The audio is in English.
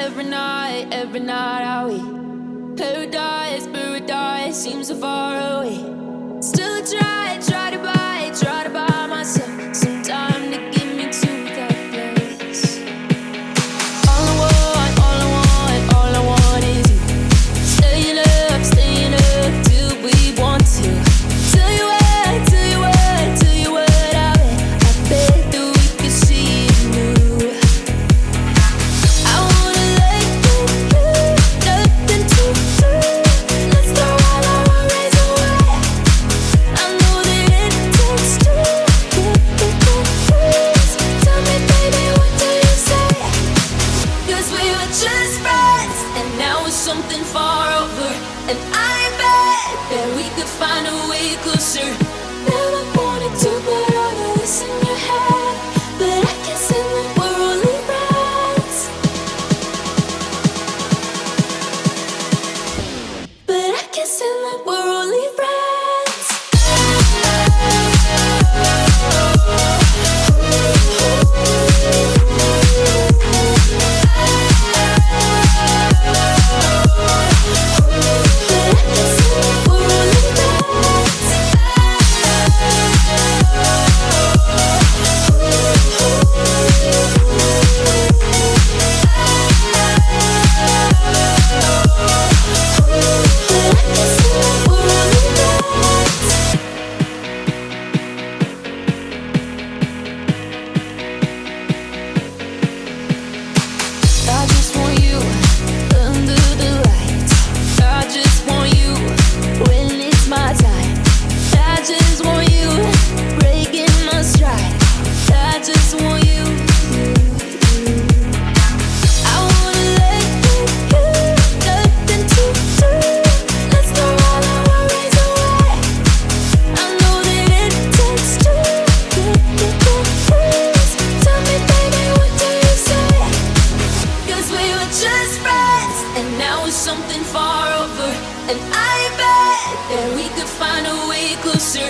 every night are we paradise, paradise seems so far away. Still try to buy myself some time to get me to that place. All I want is you. Staying up till we want to. Tell you what I bet that we could see it new. I wanna let you, nothing to do. Let's throw all our worries away. I know that it takes two to get confused. Tell me, baby, what do you say? 'Cause we were just friends, and now it's something far over. And I bet that we could find a way closer. Never wanted to put all of this in your head, but I can see that we're only friends. But I can see that we're only friends. I just want you under the lights. I just want you when it's my time. I just want you breaking my stride. I just want you. I wanna let you, nothing to do. Let's throw all our worries away. I know that it takes two to get confused. Tell me, baby, what do you say? 'Cause we were just friends, and now it's something far over. And I bet that we could find a way closer.